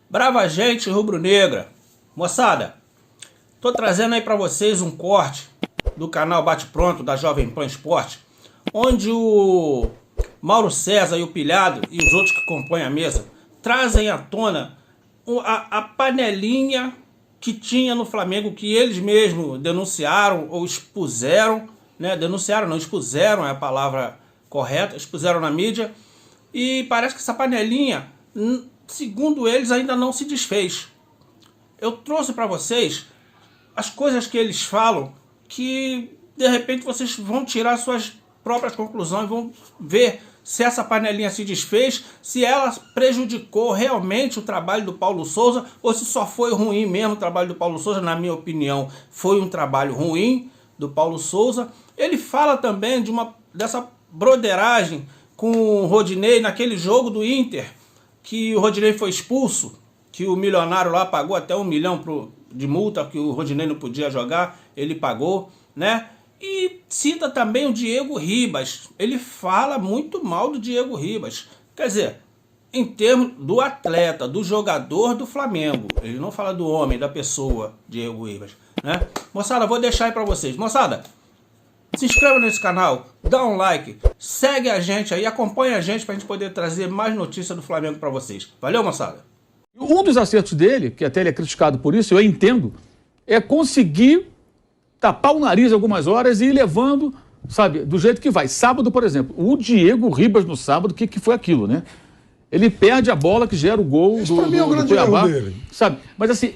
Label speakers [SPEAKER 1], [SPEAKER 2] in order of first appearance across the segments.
[SPEAKER 1] Brava gente rubro-negra. Moçada, tô trazendo aí pra vocês um corte do canal Bate Pronto da Jovem Pan Esporte, onde o Mauro César e o Pilhado e os outros que compõem a mesa trazem à tona a panelinha que tinha no Flamengo, que eles mesmos denunciaram ou expuseram, né? Denunciaram, não, expuseram é a palavra correta, expuseram na mídia, e parece que essa panelinha, segundo eles, ainda não se desfez. Eu trouxe para vocês as coisas que eles falam, que de repente vocês vão tirar suas próprias conclusões, vão ver se essa panelinha se desfez, se ela prejudicou realmente o trabalho do Paulo Souza, ou se só foi ruim mesmo o trabalho do Paulo Souza. Na minha opinião, foi um trabalho ruim do Paulo Souza. Ele fala também dessa broderagem com o Rodinei naquele jogo do Inter, que o Rodinei foi expulso, que o milionário lá pagou até 1 milhão de multa, que o Rodinei não podia jogar, ele pagou, né? E cita também o Diego Ribas. Ele fala muito mal do Diego Ribas. Quer dizer, em termos do atleta, do jogador do Flamengo. Ele não fala do homem, da pessoa, Diego Ribas, né? Moçada, vou deixar aí pra vocês. Moçada, se inscreva nesse canal, dá um like, segue a gente aí, acompanha a gente pra gente poder trazer mais notícias do Flamengo pra vocês. Valeu, moçada?
[SPEAKER 2] Um dos acertos dele, que até ele é criticado por isso, eu entendo, é conseguir tapar o nariz algumas horas e ir levando, sabe, do jeito que vai. Sábado, por exemplo, o Diego Ribas no sábado, o que foi aquilo, né? Ele perde a bola que gera o gol do Cuiabá, sabe? Mas assim,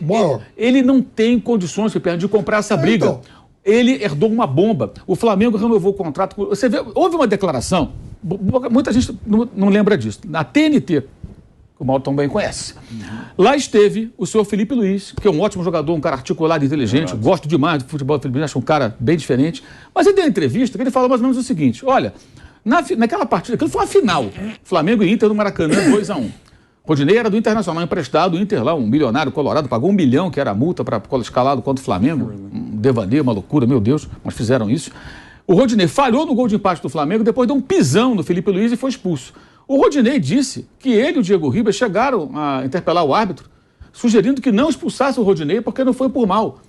[SPEAKER 2] ele não tem condições, de comprar essa briga. Então, ele herdou uma bomba. O Flamengo renovou o contrato. Você vê, houve uma declaração, muita gente não lembra disso, na TNT, que o Mauro também conhece. Lá esteve o senhor Felipe Luiz, que é um ótimo jogador, um cara articulado, inteligente, gosto demais do futebol do Felipe Luiz, acho um cara bem diferente. Mas ele deu uma entrevista que ele falou mais ou menos o seguinte: olha, naquela partida, aquilo foi uma final, Flamengo e Inter no Maracanã, 2-1. Rodinei era do Internacional emprestado, o Inter lá, um milionário colorado, pagou 1 milhão, que era a multa para escalado contra o Flamengo, um devaneio, uma loucura, meu Deus, mas fizeram isso. O Rodinei falhou no gol de empate do Flamengo, depois deu um pisão no Felipe Luiz e foi expulso. O Rodinei disse que ele e o Diego Ribas chegaram a interpelar o árbitro, sugerindo que não expulsasse o Rodinei porque não foi por mal,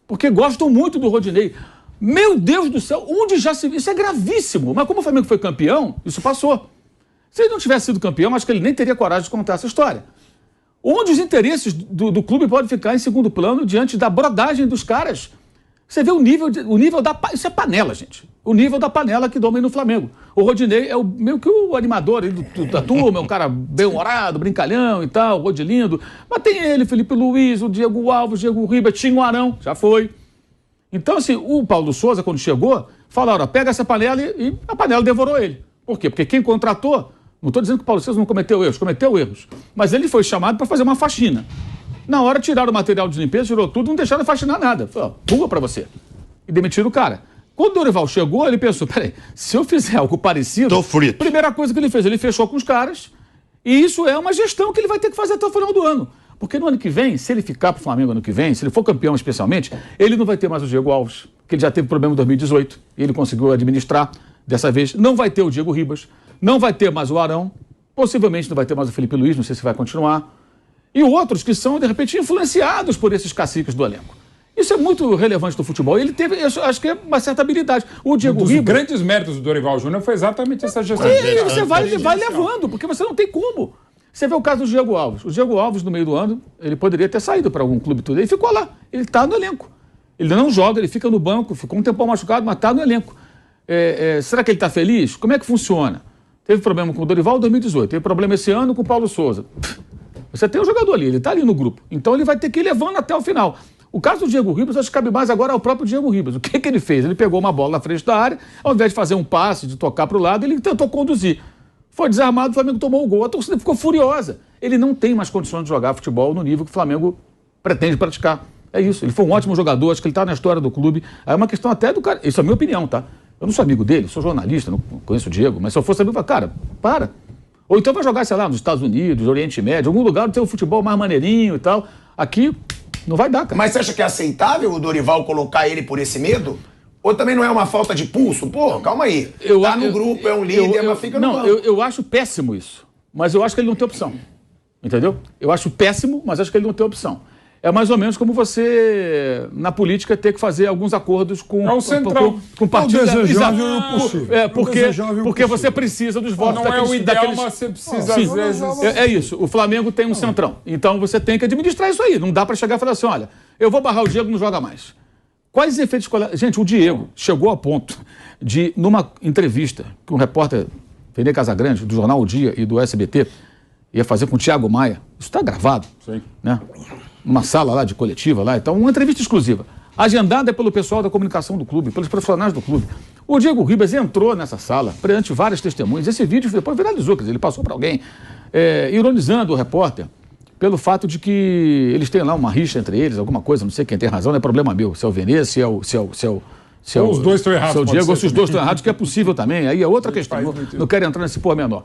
[SPEAKER 2] porque gostam muito do Rodinei. Meu Deus do céu, onde já se viu? Isso é gravíssimo, mas como o Flamengo foi campeão, isso passou. Se ele não tivesse sido campeão, acho que ele nem teria coragem de contar essa história. Onde os interesses do clube podem ficar em segundo plano diante da brodagem dos caras? Você vê o nível da... Isso é panela, gente. O nível da panela que domina o Flamengo. O Rodinei é meio que o animador da turma, é um cara bem-humorado, brincalhão e tal, Rodilindo. Mas tem ele, Felipe Luiz, o Diego Alves, o Diego Ribas, tinha o Arão, já foi. Então, assim, o Paulo Souza, quando chegou, falaram, ó, pega essa panela e a panela devorou ele. Por quê? Porque quem contratou... Não estou dizendo que o Paulo Souza não cometeu erros, mas ele foi chamado para fazer uma faxina. Na hora tiraram o material de limpeza, tirou tudo, não deixaram faxinar nada. Falou, pula para você. E demitiram o cara. Quando o Dorival chegou, ele pensou, peraí, se eu fizer algo parecido... Tô frito. Primeira coisa que ele fez, ele fechou com os caras, e isso é uma gestão que ele vai ter que fazer até o final do ano. Porque no ano que vem, se ele ficar pro Flamengo ano que vem, se ele for campeão especialmente, ele não vai ter mais o Diego Alves, que ele já teve problema em 2018, e ele conseguiu administrar dessa vez. Não vai ter o Diego Ribas, não vai ter mais o Arão, possivelmente não vai ter mais o Felipe Luiz, não sei se vai continuar. E outros que são, de repente, influenciados por esses caciques do elenco. Isso é muito relevante no futebol. Ele teve, acho que é uma certa habilidade. O Diego Ribas...
[SPEAKER 3] Um dos grandes méritos do Dorival Júnior foi exatamente essa gestão.
[SPEAKER 2] E você vai levando, porque você não tem como. Você vê o caso do Diego Alves. O Diego Alves, no meio do ano, ele poderia ter saído para algum clube tudo. Ele ficou lá. Ele está no elenco. Ele não joga, ele fica no banco, ficou um tempão machucado, mas está no elenco. Será que ele está feliz? Como é que funciona? Teve problema com o Dorival em 2018, teve problema esse ano com o Paulo Souza. Você tem um jogador ali, ele está ali no grupo. Então ele vai ter que ir levando até o final. O caso do Diego Ribas, acho que cabe mais agora ao próprio Diego Ribas. O que ele fez? Ele pegou uma bola na frente da área, ao invés de fazer um passe, de tocar para o lado, ele tentou conduzir. Foi desarmado, o Flamengo tomou o gol, a torcida ficou furiosa. Ele não tem mais condições de jogar futebol no nível que o Flamengo pretende praticar. É isso, ele foi um ótimo jogador, acho que ele está na história do clube. Aí é uma questão até do cara, isso é a minha opinião, tá? Eu não sou amigo dele, sou jornalista, não conheço o Diego, mas se eu fosse amigo, eu falo, cara, para. Ou então vai jogar, sei lá, nos Estados Unidos, Oriente Médio, algum lugar onde tem um futebol mais maneirinho e tal. Aqui, não vai dar, cara.
[SPEAKER 4] Mas você acha que é aceitável o Dorival colocar ele por esse medo? Ou também não é uma falta de pulso? Pô, calma aí. Tá no grupo, é um líder, mas fica no banco.
[SPEAKER 2] Não, eu acho péssimo isso. Mas eu acho que ele não tem opção. Entendeu? Eu acho péssimo, mas acho que ele não tem opção. É mais ou menos como você, na política, ter que fazer alguns acordos com com partidos. Porque você precisa dos votos
[SPEAKER 3] não é o ideal, mas você precisa, às vezes.
[SPEAKER 2] É isso. O Flamengo tem um centrão. Então você tem que administrar isso aí. Não dá para chegar e falar assim: olha, eu vou barrar o Diego, não joga mais. Quais efeitos colaterais? Gente, o Diego chegou a ponto de, numa entrevista que um repórter, Vene Casagrande, do jornal O Dia e do SBT, ia fazer com o Thiago Maia. Isso está gravado. Sim. Né? Numa sala lá de coletiva lá, então uma entrevista exclusiva, agendada pelo pessoal da comunicação do clube, pelos profissionais do clube. O Diego Ribas entrou nessa sala perante várias testemunhas. Esse vídeo depois viralizou, quer dizer, ele passou para alguém, ironizando o repórter pelo fato de que eles têm lá uma rixa entre eles, alguma coisa, não sei quem tem razão, não é problema meu, se é o Vene, se é o
[SPEAKER 3] os dois estão errados.
[SPEAKER 2] Se é o Diego, ou se os dois estão errados, que é possível também, aí é outra questão, não quero entrar nesse pormenor.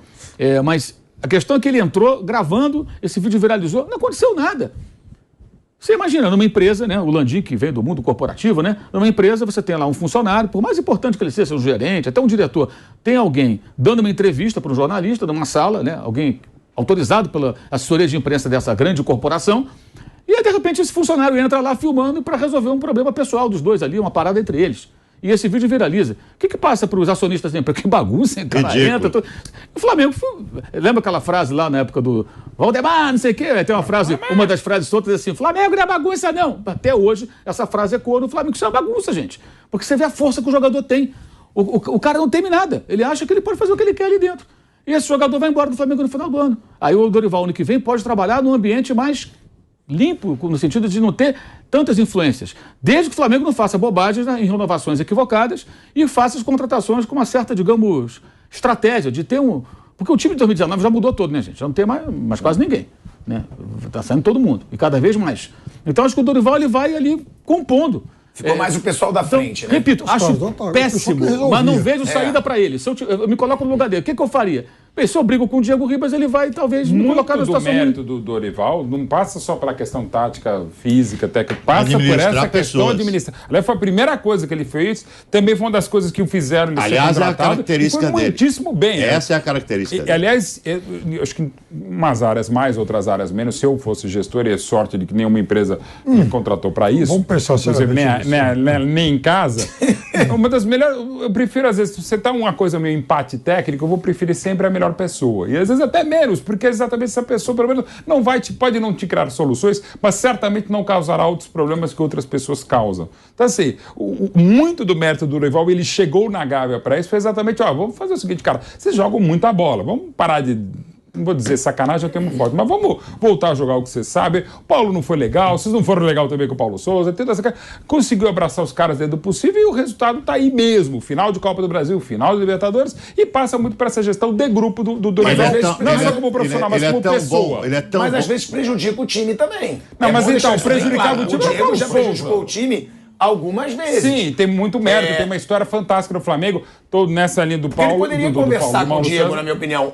[SPEAKER 2] Mas a questão é que ele entrou gravando, esse vídeo viralizou, não aconteceu nada. Você imagina, numa empresa, né, o Landim, que vem do mundo corporativo, né, numa empresa você tem lá um funcionário, por mais importante que ele seja um gerente, até um diretor, tem alguém dando uma entrevista para um jornalista numa sala, né, alguém autorizado pela assessoria de imprensa dessa grande corporação, e aí, de repente, esse funcionário entra lá filmando para resolver um problema pessoal dos dois ali, uma parada entre eles. E esse vídeo viraliza. O que passa para os acionistas da empresa? Que bagunça, hein? Cara, entra. O Flamengo, lembra aquela frase lá na época do Valdemar, não sei o quê? Tem uma frase, uma das frases soltas assim: Flamengo não é bagunça, não. Até hoje, essa frase ecoa no Flamengo. Isso é uma bagunça, gente. Porque você vê a força que o jogador tem. O cara não teme nada. Ele acha que ele pode fazer o que ele quer ali dentro. E esse jogador vai embora do Flamengo no final do ano. Aí o Dorival, ano que vem, pode trabalhar num ambiente mais limpo, no sentido de não ter tantas influências. Desde que o Flamengo não faça bobagens, né, em renovações equivocadas e faça as contratações com uma certa, digamos, estratégia de ter um... Porque o time de 2019 já mudou todo, né, gente? Já não tem mais quase ninguém. Né? Tá saindo todo mundo. E cada vez mais. Então acho que o Dorival ele vai ali compondo.
[SPEAKER 4] Ficou mais o pessoal da frente, né?
[SPEAKER 2] Repito, acho péssimo, mas não vejo saída para ele. Se eu me coloco no lugar dele, o que eu faria? Bem, se eu brigo com o Diego Ribas, ele vai talvez me colocar na situação...
[SPEAKER 3] Muito do mérito do Dorival não passa só pela questão tática, física, técnica, passa por essa questão administrativa. Aliás, foi a primeira coisa que ele fez, também foi uma das coisas que o fizeram ele
[SPEAKER 5] aliás,
[SPEAKER 3] ser
[SPEAKER 5] é a característica dele.
[SPEAKER 3] Muitíssimo bem.
[SPEAKER 5] Essa é a característica dele.
[SPEAKER 3] Aliás, eu acho que umas áreas mais, outras áreas menos, se eu fosse gestor, e é sorte de que nenhuma empresa me contratou para isso.
[SPEAKER 6] Vamos pensar seriamente
[SPEAKER 3] nem em casa. Uma das melhores... Eu prefiro, às vezes, se você tá uma coisa meio empate técnico, eu vou preferir sempre a melhor pessoa. E às vezes até menos, porque exatamente essa pessoa, pelo menos, não vai pode não te criar soluções, mas certamente não causará outros problemas que outras pessoas causam. Então, assim, muito do mérito do Dorival, ele chegou na Gávea para isso, foi exatamente, vamos fazer o seguinte, cara, vocês jogam muita bola, vamos parar de... Não vou dizer sacanagem, eu tenho muito forte, mas vamos voltar a jogar o que você sabe. O Paulo não foi legal, vocês não foram legal também com o Paulo Souza. Conseguiu abraçar os caras dentro do possível e o resultado está aí mesmo. Final de Copa do Brasil, final de Libertadores, e passa muito para essa gestão de grupo do Dorival. Não só como profissional, mas como pessoa.
[SPEAKER 4] Mas às vezes prejudica o time também.
[SPEAKER 3] Não, mas então, prejudicar o time...
[SPEAKER 4] O Diego já prejudicou o time algumas vezes.
[SPEAKER 3] Sim, tem muito mérito, tem uma história fantástica no Flamengo, todo nessa linha do Paulo.
[SPEAKER 4] Ele poderia conversar com o Diego, na minha opinião.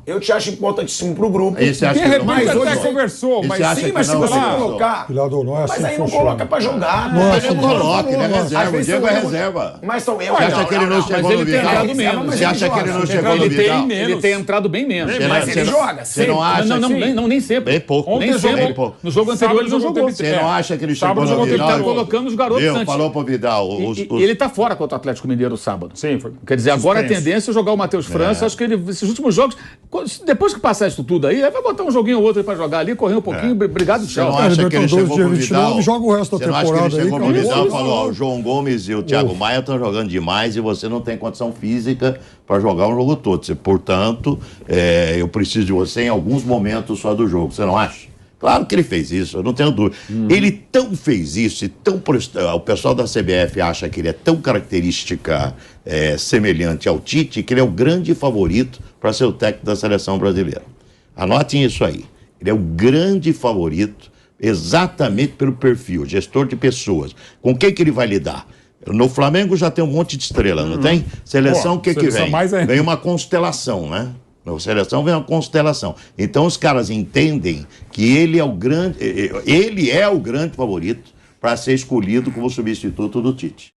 [SPEAKER 4] Eu te acho importantíssimo pro grupo.
[SPEAKER 5] De
[SPEAKER 3] repente até conversou, mas
[SPEAKER 4] sim, mas se você colocar... Mas aí não coloca pra jogar.
[SPEAKER 5] Ele coloca, ele é reserva. O Diego é reserva.
[SPEAKER 4] Mas são eu.
[SPEAKER 5] Você acha que ele não chegou no Vidal? Você acha que ele não chegou no Vidal?
[SPEAKER 2] Ele tem entrado bem menos.
[SPEAKER 4] Mas ele joga.
[SPEAKER 5] Você não acha?
[SPEAKER 2] Não, nem sempre.
[SPEAKER 5] Bem pouco.
[SPEAKER 2] Nem sempre. No jogo anterior ele não jogou.
[SPEAKER 5] Você não acha que ele chegou no Vidal?
[SPEAKER 2] Ele tá colocando os garotos antes.
[SPEAKER 5] Falou pro Vidal.
[SPEAKER 2] Ele está fora contra o Atlético Mineiro sábado.
[SPEAKER 3] Sim,
[SPEAKER 2] quer dizer, agora a tendência é jogar o Matheus França. Acho que esses últimos jogos, depois que passar isso tudo aí, vai botar um joguinho ou outro para jogar ali, correr um pouquinho, obrigado, tchau.
[SPEAKER 5] Você não acha que ele chegou pro Vidal?
[SPEAKER 6] Joga o resto da temporada.
[SPEAKER 5] Você não acha que ele chegou pro Vidal e falou: o João Gomes e o Thiago Maia estão jogando demais e você não tem condição física para jogar um jogo todo. Portanto, eu preciso de você em alguns momentos só do jogo. Você não acha? Claro que ele fez isso, eu não tenho dúvida. Ele tão fez isso, o pessoal da CBF acha que ele é tão característica semelhante ao Tite, que ele é o grande favorito para ser o técnico da seleção brasileira. Anotem isso aí. Ele é o grande favorito exatamente pelo perfil, gestor de pessoas. Com quem que ele vai lidar? No Flamengo já tem um monte de estrela, não tem? Seleção, o que vem? Vem uma constelação, né? Na seleção vem uma constelação. Então os caras entendem que ele é o grande favorito para ser escolhido como substituto do Tite.